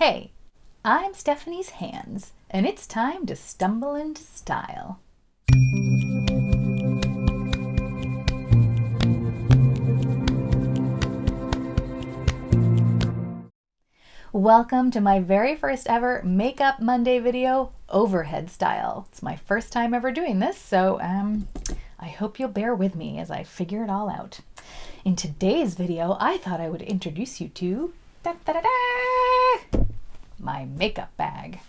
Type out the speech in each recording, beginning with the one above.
Hey, I'm Stephanie's hands, and it's time to stumble into style. Welcome to my very first ever Makeup Monday video, overhead style. It's my first time ever doing this, so I hope you'll bear with me as I figure it all out. In today's video, I thought I would introduce you to my makeup bag.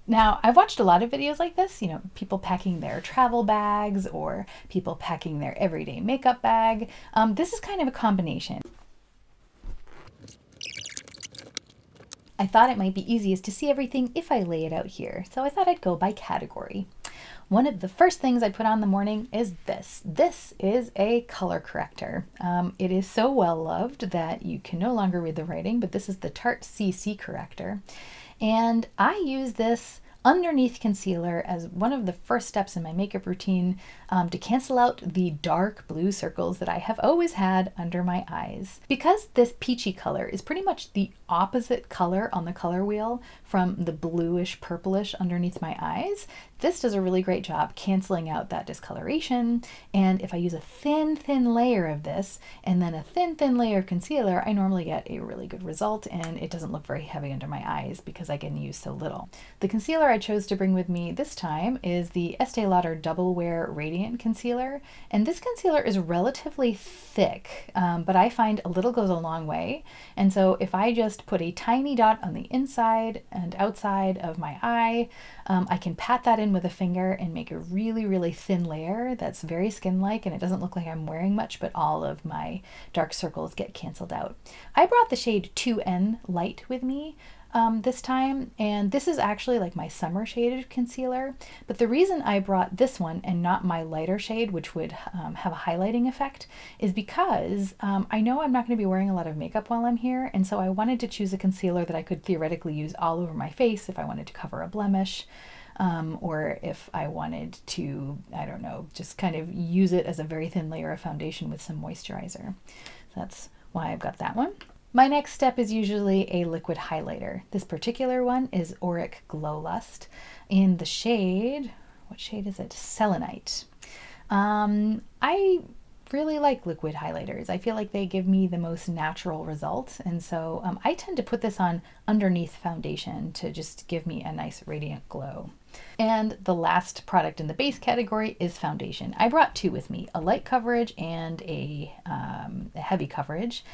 Now, I've watched a lot of videos like this, people packing their travel bags or people packing their everyday makeup bag. This is kind of a combination. I thought it might be easiest to see everything if I lay it out here, so I thought I'd go by category. One of the first things I put on in the morning is this. This is a color corrector. It is so well loved that you can no longer read the writing, but this is the Tarte CC corrector. And I use this underneath concealer as one of the first steps in my makeup routine to cancel out the dark blue circles that I have always had under my eyes. Because this peachy color is pretty much the opposite color on the color wheel from the bluish purplish underneath my eyes, this does a really great job canceling out that discoloration. And if I use a thin layer of this and then a thin layer of concealer, I normally get a really good result, and it doesn't look very heavy under my eyes because I can use so little. The concealer I chose to bring with me this time is the Estee Lauder Double Wear Radiant Concealer. And this concealer is relatively thick, but I find a little goes a long way. And so if I just put a tiny dot on the inside and outside of my eye, I can pat that in with a finger and make a really thin layer that's very skin-like, and it doesn't look like I'm wearing much, but all of my dark circles get canceled out. I brought the shade 2N Light with me this time, and this is actually like my summer shaded concealer, but the reason I brought this one and not my lighter shade, which would have a highlighting effect, is because I know I'm not going to be wearing a lot of makeup while I'm here, and so I wanted to choose a concealer that I could theoretically use all over my face if I wanted to cover a blemish, or if I wanted to, I don't know, just kind of use it as a very thin layer of foundation with some moisturizer. So that's why I've got that one. My next step is usually a liquid highlighter. This particular one is Auric Glow Lust in the shade, what shade is it? Selenite. I really like liquid highlighters. I feel like they give me the most natural result, and so I tend to put this on underneath foundation to just give me a nice radiant glow. And the last product in the base category is foundation. I brought two with me, a light coverage and a heavy coverage.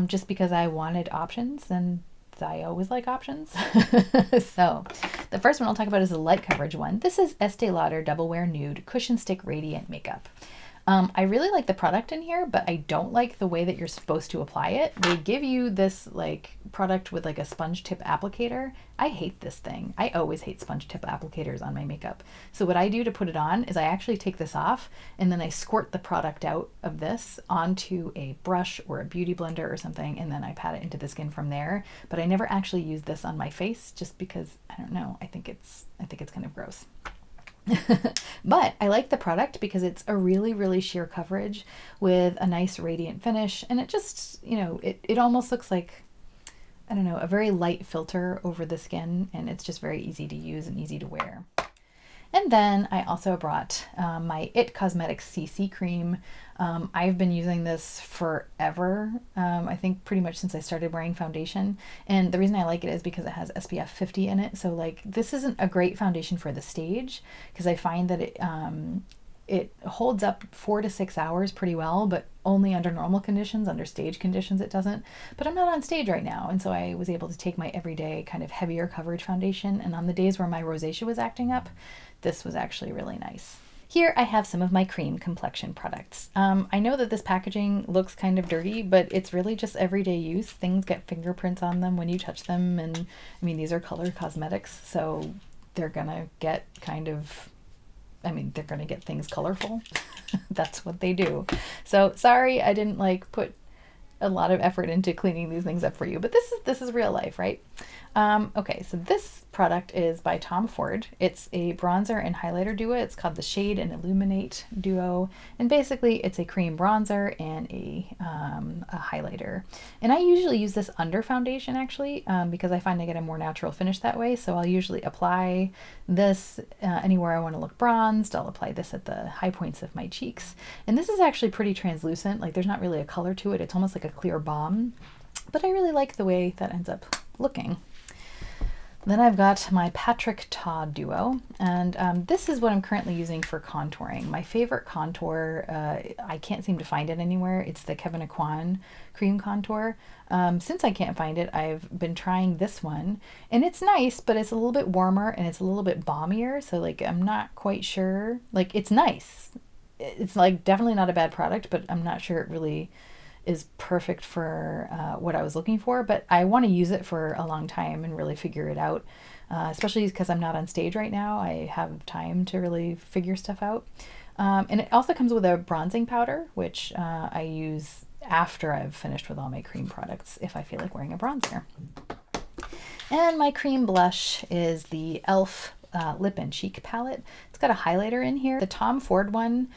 Just because I wanted options, and I always like options. So the first one I'll talk about is the light coverage one. This is Estee Lauder Double Wear Nude Cushion Stick Radiant Makeup. I really like the product in here, but I don't like the way that you're supposed to apply it. They give you this like product with like a sponge tip applicator. I hate this thing. I always hate sponge tip applicators on my makeup. So what I do to put it on is I actually take this off and then I squirt the product out of this onto a brush or a beauty blender or something, and then I pat it into the skin from there. But I never actually use this on my face just because, I don't know, I think it's kind of gross. But I like the product because it's a really sheer coverage with a nice radiant finish, and it just, it almost looks like, I don't know, a very light filter over the skin, and it's just very easy to use and easy to wear. And then I also brought my IT Cosmetics CC cream. I've been using this forever, I think pretty much since I started wearing foundation. And the reason I like it is because it has SPF 50 in it. So like this isn't a great foundation for the stage, because I find that it holds up 4 to 6 hours pretty well, but only under normal conditions. Under stage conditions it doesn't. But I'm not on stage right now, and so I was able to take my everyday kind of heavier coverage foundation, and on the days where my rosacea was acting up, this was actually really nice. Here I have some of my cream complexion products. I know that this packaging looks kind of dirty, but it's really just everyday use. Things get fingerprints on them when you touch them, and I mean, these are color cosmetics, so they're gonna get they're gonna get things colorful. That's what they do. So sorry I didn't put a lot of effort into cleaning these things up for you, but this is real life, right? Okay, so this product is by Tom Ford. It's a bronzer and highlighter duo. It's called the Shade and Illuminate Duo, and basically it's a cream bronzer and a highlighter. And I usually use this under foundation actually, because I find I get a more natural finish that way. So I'll usually apply this anywhere I want to look bronzed. I'll apply this at the high points of my cheeks. And this is actually pretty translucent. Like there's not really a color to it. It's almost like a clear balm, but I really like the way that ends up looking. Then I've got my Patrick Ta duo, and this is what I'm currently using for contouring. My favorite contour, I can't seem to find it anywhere. It's the Kevin Aquan cream contour. Since I can't find it, I've been trying this one, and it's nice, but it's a little bit warmer and it's a little bit balmier. So like, I'm not quite sure. Like, it's nice. It's like definitely not a bad product, but I'm not sure it really is perfect for what I was looking for, but I want to use it for a long time and really figure it out, especially because I'm not on stage right now. I have time to really figure stuff out. And it also comes with a bronzing powder, which I use after I've finished with all my cream products if I feel like wearing a bronzer. And my cream blush is the e.l.f. Lip and Cheek palette. It's got a highlighter in here. The Tom Ford one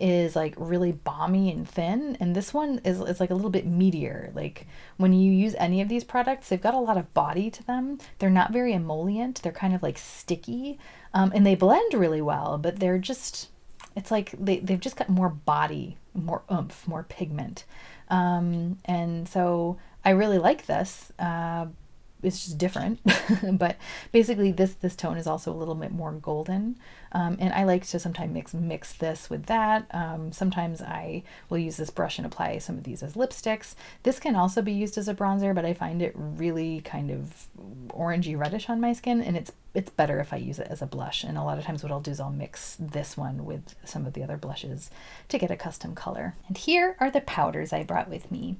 is like really balmy and thin, and this one is like a little bit meatier. Like when you use any of these products, they've got a lot of body to them. They're not very emollient. They're kind of like sticky, and they blend really well, but they're just, it's like they've just got more body, more oomph, more pigment. And so I really like this. It's just different, but basically this tone is also a little bit more golden, and I like to sometimes mix this with that. Sometimes I will use this brush and apply some of these as lipsticks. This can also be used as a bronzer, but I find it really kind of orangey reddish on my skin, and it's better if I use it as a blush. And a lot of times what I'll do is I'll mix this one with some of the other blushes to get a custom color. And here are the powders I brought with me.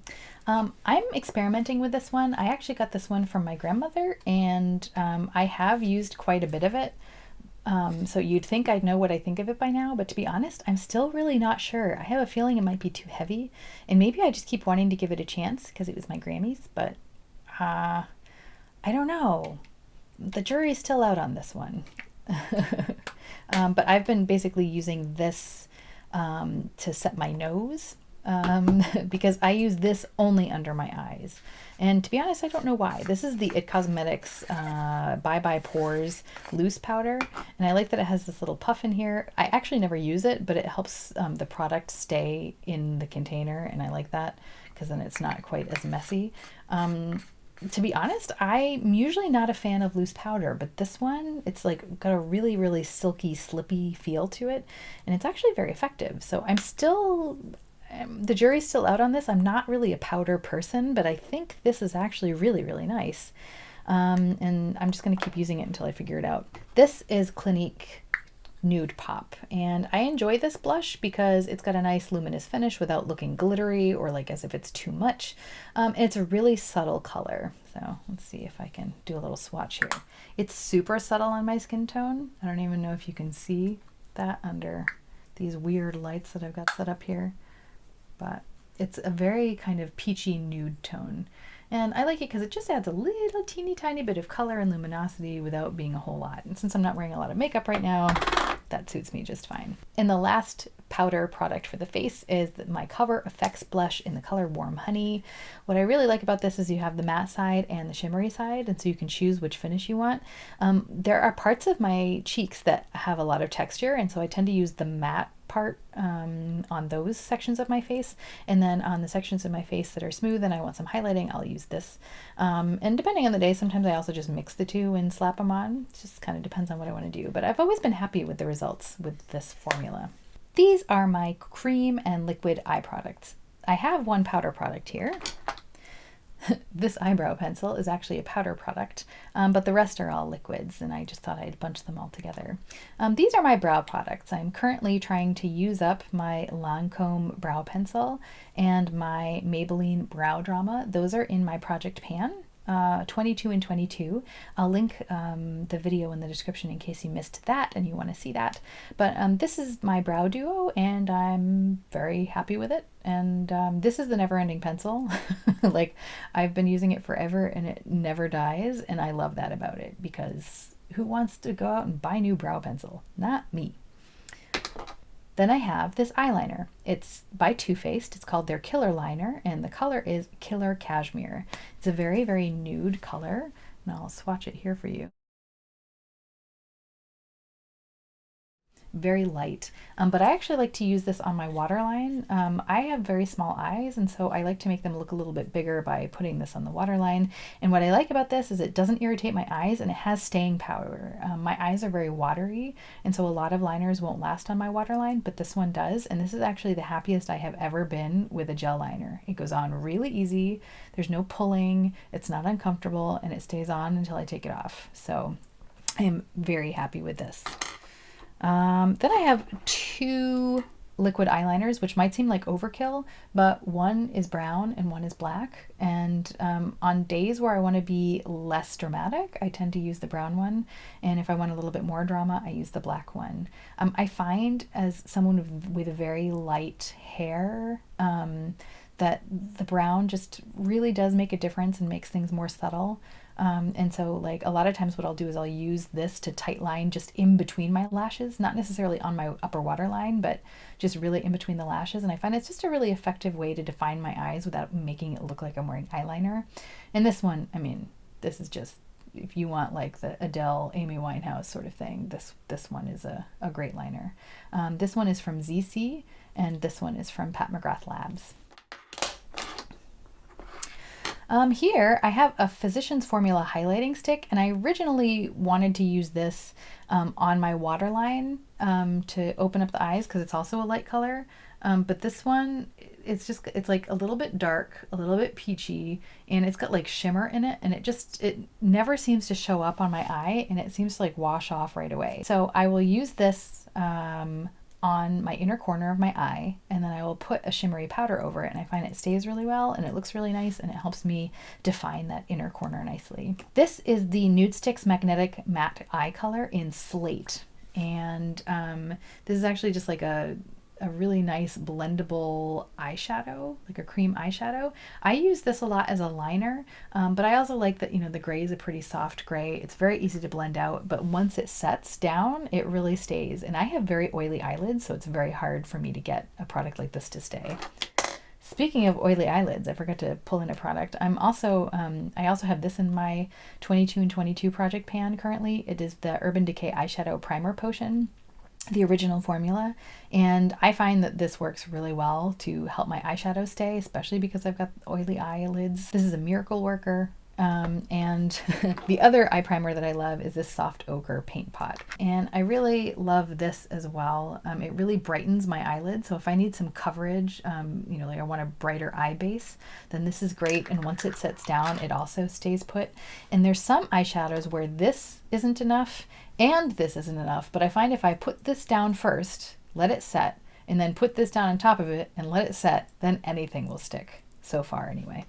I'm experimenting with this one. I actually got this one from my grandmother, and I have used quite a bit of it. So you'd think I'd know what I think of it by now, but to be honest, I'm still really not sure. I have a feeling it might be too heavy, and maybe I just keep wanting to give it a chance because it was my Grammy's, but I don't know. The jury's still out on this one. But I've been basically using this to set my nose, because I use this only under my eyes. And to be honest, I don't know why. This is the IT Cosmetics Bye Bye Pores loose powder, and I like that it has this little puff in here. I actually never use it, but it helps the product stay in the container, and I like that because then it's not quite as messy. To be honest, I'm usually not a fan of loose powder, but this one, it's like got a really, really silky, slippy feel to it, and it's actually very effective. So I'm still, the jury's still out on this. I'm not really a powder person, but I think this is actually really, really nice. And I'm just going to keep using it until I figure it out. This is Clinique Nude Pop, and I enjoy this blush because it's got a nice luminous finish without looking glittery or like as if it's too much. It's a really subtle color, so let's see if I can do a little swatch here. It's super subtle on my skin tone. I don't even know if you can see that under these weird lights that I've got set up here, but it's a very kind of peachy nude tone. And I like it because it just adds a little teeny tiny bit of color and luminosity without being a whole lot. And since I'm not wearing a lot of makeup right now, that suits me just fine. And the last powder product for the face is my Cover FX blush in the color Warm Honey. What I really like about this is you have the matte side and the shimmery side, and so you can choose which finish you want. There are parts of my cheeks that have a lot of texture, and so I tend to use the matte part on those sections of my face, and then on the sections of my face that are smooth and I want some highlighting, I'll use this. And depending on the day, sometimes I also just mix the two and slap them on. It just kind of depends on what I want to do, but I've always been happy with the results with this formula. These are my cream and liquid eye products. I have one powder product here. This eyebrow pencil is actually a powder product, but the rest are all liquids, and I just thought I'd bunch them all together. These are my brow products. I'm currently trying to use up my Lancome brow pencil and my Maybelline Brow Drama. Those are in my project pan. 22 and 22. I'll link the video in the description in case you missed that and you want to see that. But this is my brow duo and I'm very happy with it. And this is the never ending pencil. Like, I've been using it forever and it never dies. And I love that about it, because who wants to go out and buy new brow pencil? Not me. Then I have this eyeliner. It's by Too Faced. It's called their Killer Liner, and the color is Killer Cashmere. It's a very, very nude color, and I'll swatch it here for you. Very light, but I actually like to use this on my waterline. I have very small eyes, and so I like to make them look a little bit bigger by putting this on the waterline. And what I like about this is it doesn't irritate my eyes, and it has staying power. My eyes are very watery, and so a lot of liners won't last on my waterline, but this one does. And this is actually the happiest I have ever been with a gel liner. It goes on really easy. There's no pulling. It's not uncomfortable, and it stays on until I take it off. So I am very happy with this. Then I have two liquid eyeliners, which might seem like overkill, but one is brown and one is black. And on days where I want to be less dramatic, I tend to use the brown one. And if I want a little bit more drama, I use the black one. I find, as someone with very light hair, that the brown just really does make a difference and makes things more subtle. And so, like, a lot of times what I'll do is I'll use this to tight line just in between my lashes, not necessarily on my upper waterline, but just really in between the lashes. And I find it's just a really effective way to define my eyes without making it look like I'm wearing eyeliner. And this one, I mean, this is just, if you want like the Adele, Amy Winehouse sort of thing, this one is a great liner. This one is from ZC, and this one is from Pat McGrath Labs. Here I have a Physicians Formula highlighting stick, and I originally wanted to use this on my waterline to open up the eyes, because it's also a light color. But this one, it's like a little bit dark, a little bit peachy, and it's got like shimmer in it, and it never seems to show up on my eye, and it seems to like wash off right away. So I will use this on my inner corner of my eye, and then I will put a shimmery powder over it, and I find it stays really well and it looks really nice, and it helps me define that inner corner nicely. This is the Nudestix Magnetic Matte Eye Color in Slate, and this is actually just like a really nice blendable eyeshadow, like a cream eyeshadow. I use this a lot as a liner, but I also like that, you know, the gray is a pretty soft gray. It's very easy to blend out, but once it sets down, it really stays. And I have very oily eyelids, so it's very hard for me to get a product like this to stay. Speaking of oily eyelids, I forgot to pull in a product. I also have this in my 22 and 22 project pan currently. It is the Urban Decay Eyeshadow Primer Potion, the original formula, and I find that this works really well to help my eyeshadow stay, especially because I've got oily eyelids. This is a miracle worker. And the other eye primer that I love is this Soft Ochre Paint Pot. And I really love this as well. It really brightens my eyelids. So if I need some coverage, you know, like I want a brighter eye base, then this is great. And once it sets down, it also stays put. And there's some eyeshadows where this isn't enough and this isn't enough. But I find if I put this down first, let it set, and then put this down on top of it and let it set, then anything will stick. So far anyway.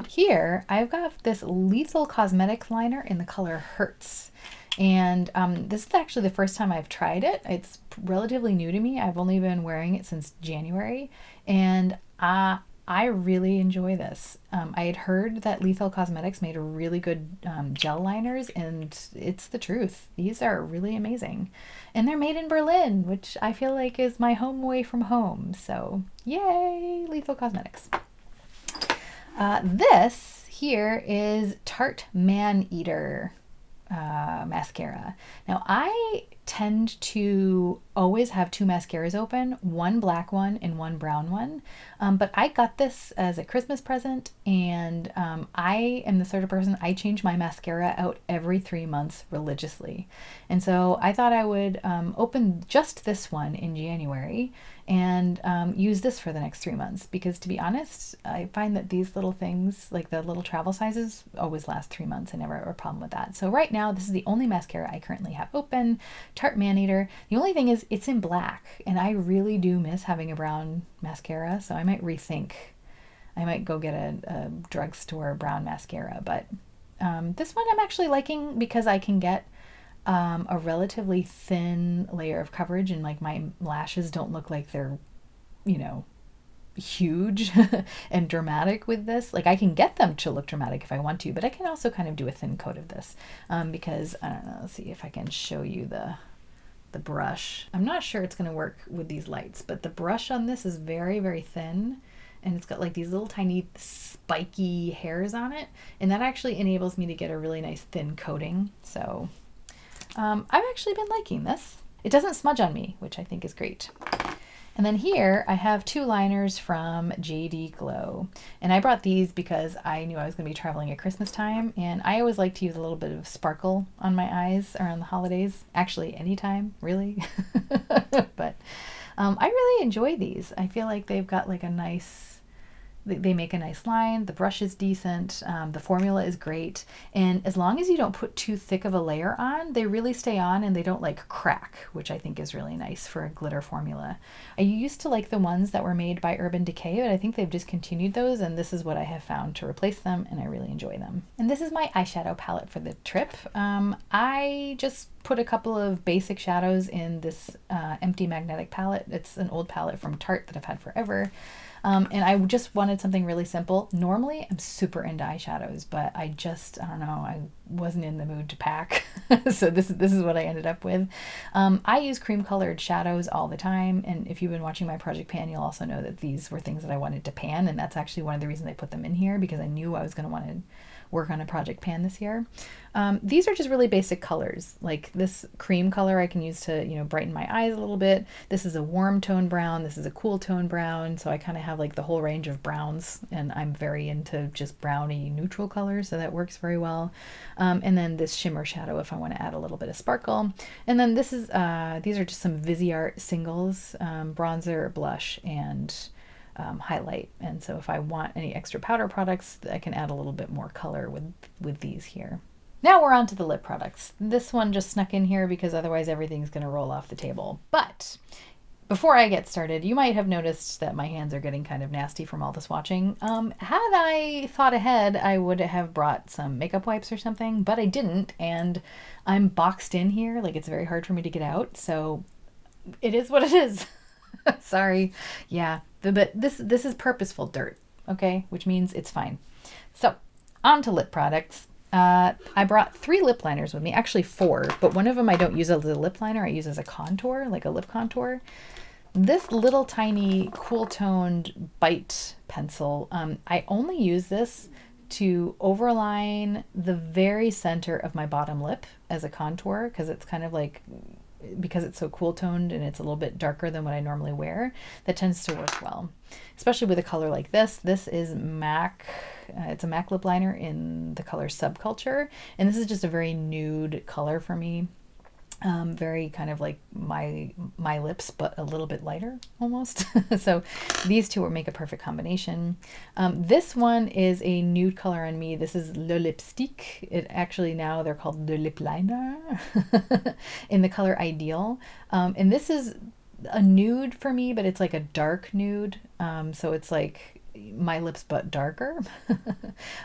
Here I've got this Lethal Cosmetics liner in the color Hurts, and this is actually the first time I've tried it. It's relatively new to me. I've only been wearing it since January, and I really enjoy this. I had heard that Lethal Cosmetics made a really good gel liners, and it's the truth. These are really amazing, and they're made in Berlin, which I feel like is my home away from home. So yay, Lethal Cosmetics. This here is Tarte Man Eater mascara. Now I tend to always have two mascaras open, one black one and one brown one, but I got this as a Christmas present, and I am the sort of person, I change my mascara out every 3 months religiously, and so I thought I would open just this one in January and use this for the next 3 months, because to be honest, I find that these little things, like the little travel sizes, always last 3 months. I never have a problem with that. So right now, this is the only mascara I currently have open, Tarte Man Eater. The only thing is it's in black, and I really do miss having a brown mascara, so I might rethink I might go get a drugstore brown mascara, but this one I'm actually liking because I can get a relatively thin layer of coverage, and like my lashes don't look like they're, you know, huge and dramatic with this. Like I can get them to look dramatic if I want to, but I can also kind of do a thin coat of this because I don't know, let's see if I can show you the brush. I'm not sure it's going to work with these lights, but the brush on this is very, very thin, and it's got like these little tiny spiky hairs on it, and that actually enables me to get a really nice thin coating. So I've actually been liking this. It doesn't smudge on me, which I think is great. And then here I have 2 liners from JD Glow. And I brought these because I knew I was going to be traveling at Christmas time. And I always like to use a little bit of sparkle on my eyes around the holidays. Actually, anytime, really. But I really enjoy these. I feel like they've got like a nice... They make a nice line. The brush is decent. The formula is great. And as long as you don't put too thick of a layer on, they really stay on and they don't like crack, which I think is really nice for a glitter formula. I used to like the ones that were made by Urban Decay, but I think they've discontinued those, and this is what I have found to replace them, and I really enjoy them. And this is my eyeshadow palette for the trip. I just put a couple of basic shadows in this empty magnetic palette. It's an old palette from Tarte that I've had forever. And I just wanted something really simple. Normally, I'm super into eyeshadows, but I don't know, I wasn't in the mood to pack. So this is what I ended up with. I use cream colored shadows all the time. And if you've been watching my Project Pan, you'll also know that these were things that I wanted to pan. And that's actually one of the reasons I put them in here, because I knew I was going to want to work on a Project Pan this year. These are just really basic colors. Like this cream color I can use to, you know, brighten my eyes a little bit. This is a warm tone brown. This is a cool tone brown. So I kind of have like the whole range of browns, and I'm very into just browny neutral colors. So that works very well. And then this shimmer shadow if I want to add a little bit of sparkle. And then this is, these are just some Viseart singles, bronzer, blush, and highlight. And so if I want any extra powder products, I can add a little bit more color with these here. Now we're on to the lip products. This one just snuck in here because otherwise everything's going to roll off the table. But before I get started, you might have noticed that my hands are getting kind of nasty from all this watching. Had I thought ahead, I would have brought some makeup wipes or something, but I didn't, and I'm boxed in here. Like, it's very hard for me to get out, so it is what it is. Sorry. Yeah, but this is purposeful dirt, okay? Which means it's fine. So, on to lip products. I brought 3 lip liners with me, actually 4, but one of them I don't use as a lip liner, I use as a contour, like a lip contour. This little tiny cool toned bite pencil, I only use this to overline the very center of my bottom lip as a contour, because it's kind of like, because it's so cool toned and it's a little bit darker than what I normally wear, that tends to work well, especially with a color like this. This is MAC, it's a MAC lip liner in the color Subculture, and this is just a very nude color for me. Very kind of like my lips, but a little bit lighter almost. So these two will make a perfect combination. This one is a nude color on me. This is Le Lipstick. It actually, now they're called Le Lip Liner in the color Ideal. And this is a nude for me, but it's like a dark nude. So it's like my lips but darker.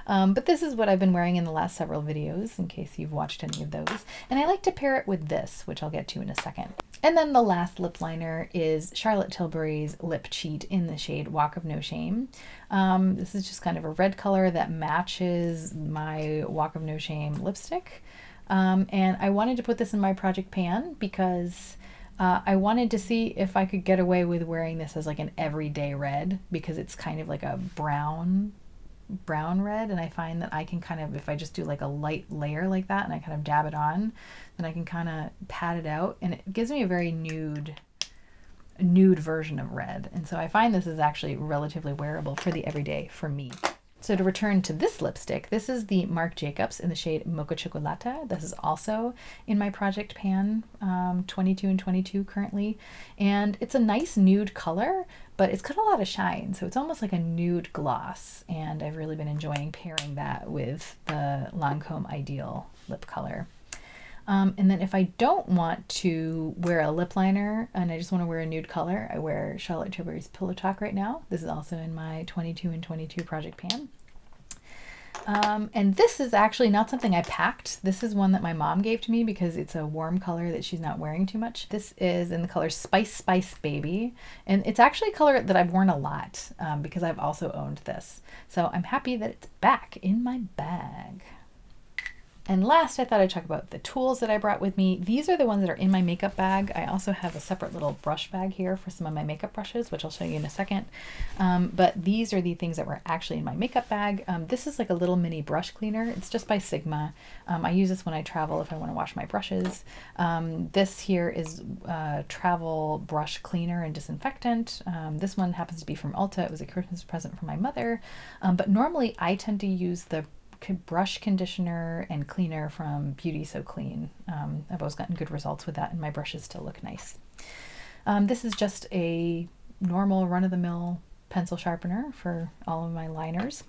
But this is what I've been wearing in the last several videos, in case you've watched any of those. And I like to pair it with this, which I'll get to in a second. And then the last lip liner is Charlotte Tilbury's Lip Cheat in the shade Walk of No Shame. This is just kind of a red color that matches my Walk of No Shame lipstick. And I wanted to put this in my Project Pan because I wanted to see if I could get away with wearing this as like an everyday red, because it's kind of like a brown red, and I find that I can kind of, if I just do like a light layer like that and I kind of dab it on, then I can kind of pat it out, and it gives me a very nude version of red. And so I find this is actually relatively wearable for the everyday for me. So to return to this lipstick, this is the Marc Jacobs in the shade Mocha Chocolata. This is also in my Project Pan 22 and 22 currently. And it's a nice nude color, but it's got a lot of shine. So it's almost like a nude gloss. And I've really been enjoying pairing that with the Lancome Ideal lip color. And then if I don't want to wear a lip liner and I just want to wear a nude color, I wear Charlotte Tilbury's Pillow Talk right now. This is also in my 22 and 22 project pan. And this is actually not something I packed. This is one that my mom gave to me because it's a warm color that she's not wearing too much. This is in the color Spice Spice Baby. And it's actually a color that I've worn a lot because I've also owned this. So I'm happy that it's back in my bag. And last, I thought I'd talk about the tools that I brought with me. These are the ones that are in my makeup bag. I also have a separate little brush bag here for some of my makeup brushes, which I'll show you in a second. But these are the things that were actually in my makeup bag. This is like a little mini brush cleaner. It's just by Sigma. I use this when I travel if I want to wash my brushes. This here is travel brush cleaner and disinfectant. This one happens to be from Ulta. It was a Christmas present from my mother. But normally I tend to use the brush conditioner and cleaner from Beauty So Clean. I've always gotten good results with that and my brushes still look nice. This is just a normal run-of-the-mill pencil sharpener for all of my liners.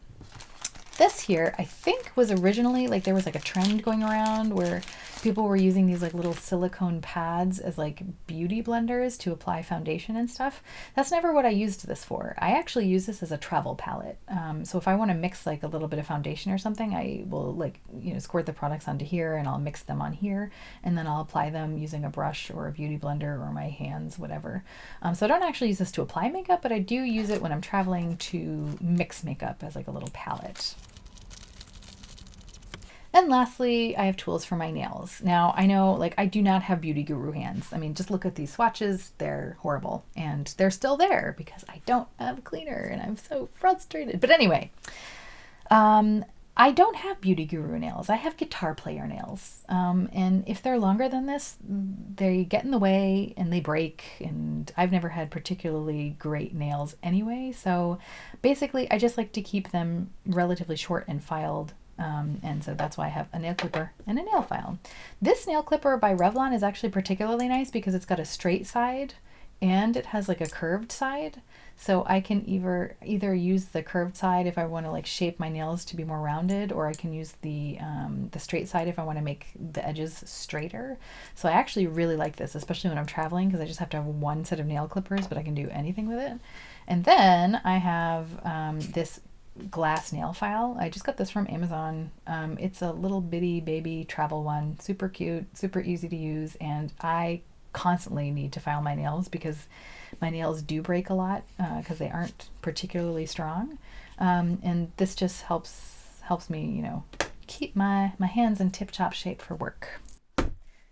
This here, I think was originally, like there was like a trend going around where people were using these like little silicone pads as like beauty blenders to apply foundation and stuff. That's never what I used this for. I actually use this as a travel palette. So if I want to mix like a little bit of foundation or something, I will like, squirt the products onto here and I'll mix them on here and then I'll apply them using a brush or a beauty blender or my hands, whatever. So I don't actually use this to apply makeup, but I do use it when I'm traveling to mix makeup as like a little palette. And lastly, I have tools for my nails. Now, I know, like, I do not have beauty guru hands. I mean, just look at these swatches. They're horrible. And they're still there because I don't have a cleaner and I'm so frustrated. But anyway, I don't have beauty guru nails. I have guitar player nails. And if they're longer than this, they get in the way and they break. And I've never had particularly great nails anyway. So basically, I just like to keep them relatively short and filed. And so that's why I have a nail clipper and a nail file. This nail clipper by Revlon is actually particularly nice because it's got a straight side and it has like a curved side. So I can either use the curved side if I want to like shape my nails to be more rounded, or I can use the straight side if I want to make the edges straighter. So I actually really like this, especially when I'm traveling, because I just have to have one set of nail clippers, but I can do anything with it. And then I have this glass nail file. I just got this from Amazon. It's a little bitty baby travel one, super cute, super easy to use, and I constantly need to file my nails because my nails do break a lot because they aren't particularly strong. And this just helps me, keep my hands in tip-top shape for work.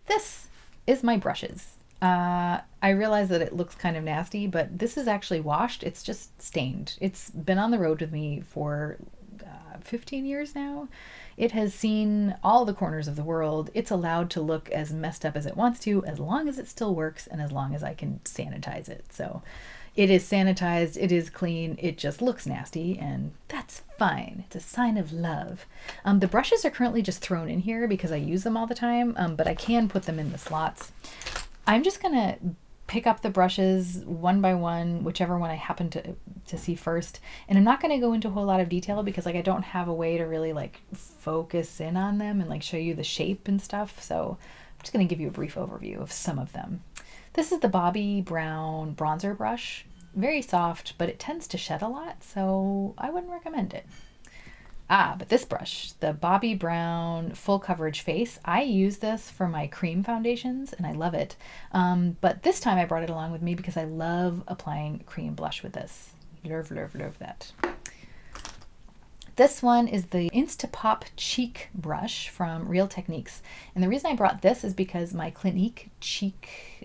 This is my brushes. I realize that it looks kind of nasty, but this is actually washed. It's just stained. It's been on the road with me for 15 years now. It has seen all the corners of the world. It's allowed to look as messed up as it wants to, as long as it still works and as long as I can sanitize it. So it is sanitized, it is clean, it just looks nasty, and that's fine. It's a sign of love. The brushes are currently just thrown in here because I use them all the time, but I can put them in the slots. I'm just going to pick up the brushes one by one, whichever one I happen to see first. And I'm not going to go into a whole lot of detail because like I don't have a way to really like focus in on them and like show you the shape and stuff. So I'm just going to give you a brief overview of some of them. This is the Bobbi Brown bronzer brush. Very soft, but it tends to shed a lot, so I wouldn't recommend it. But this brush, the Bobbi Brown Full Coverage Face, I use this for my cream foundations and I love it. But this time I brought it along with me because I love applying cream blush with this. Love, love, love that. This one is the Instapop Cheek Brush from Real Techniques. And the reason I brought this is because my Clinique Cheek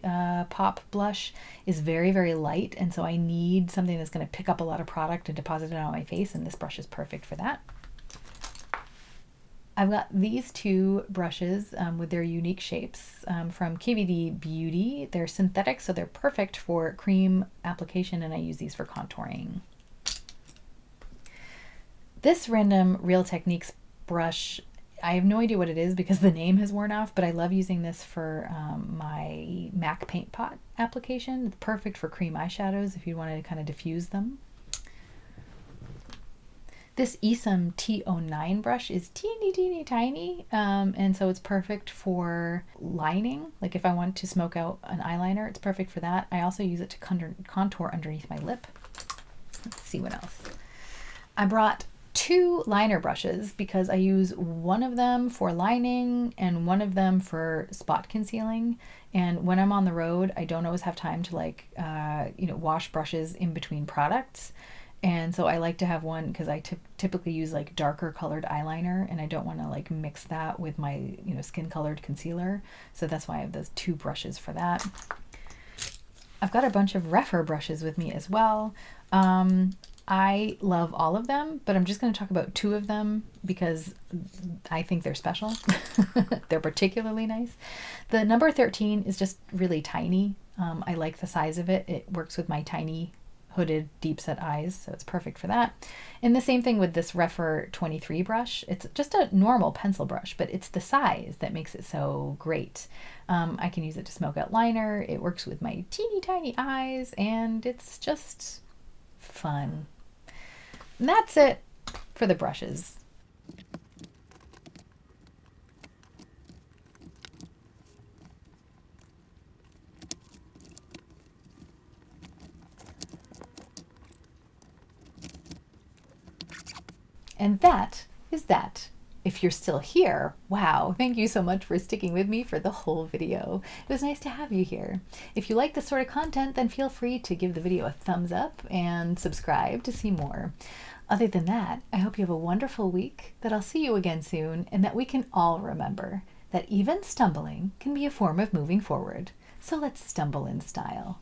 Pop blush is very, very light. And so I need something that's going to pick up a lot of product and deposit it on my face. And this brush is perfect for that. I've got these two brushes with their unique shapes from KVD Beauty. They're synthetic, so they're perfect for cream application, and I use these for contouring. This random Real Techniques brush, I have no idea what it is because the name has worn off, but I love using this for my MAC Paint Pot application. It's perfect for cream eyeshadows if you want to kind of diffuse them. This Esom T09 brush is teeny tiny, and so it's perfect for lining. Like if I want to smoke out an eyeliner, it's perfect for that. I also use it to contour underneath my lip. Let's see what else. I brought 2 liner brushes because I use one of them for lining and one of them for spot concealing. And when I'm on the road, I don't always have time to wash brushes in between products. And so I like to have one because I typically use like darker colored eyeliner, and I don't want to like mix that with my skin colored concealer. So that's why I have those 2 brushes for that. I've got a bunch of Rephr brushes with me as well. I love all of them, but I'm just going to talk about 2 of them because I think they're special. They're particularly nice. The number 13 is just really tiny. I like the size of it. It works with my tiny hooded deep set eyes, so it's perfect for that. And the same thing with this Rephr 23 brush. It's just a normal pencil brush, but it's the size that makes it so great. I can use it to smoke out liner. It works with my teeny tiny eyes, and it's just fun. And that's it for the brushes. And that is that. If you're still here, wow, thank you so much for sticking with me for the whole video. It was nice to have you here. If you like this sort of content, then feel free to give the video a thumbs up and subscribe to see more. Other than that, I hope you have a wonderful week, that I'll see you again soon, and that we can all remember that even stumbling can be a form of moving forward. So let's stumble in style.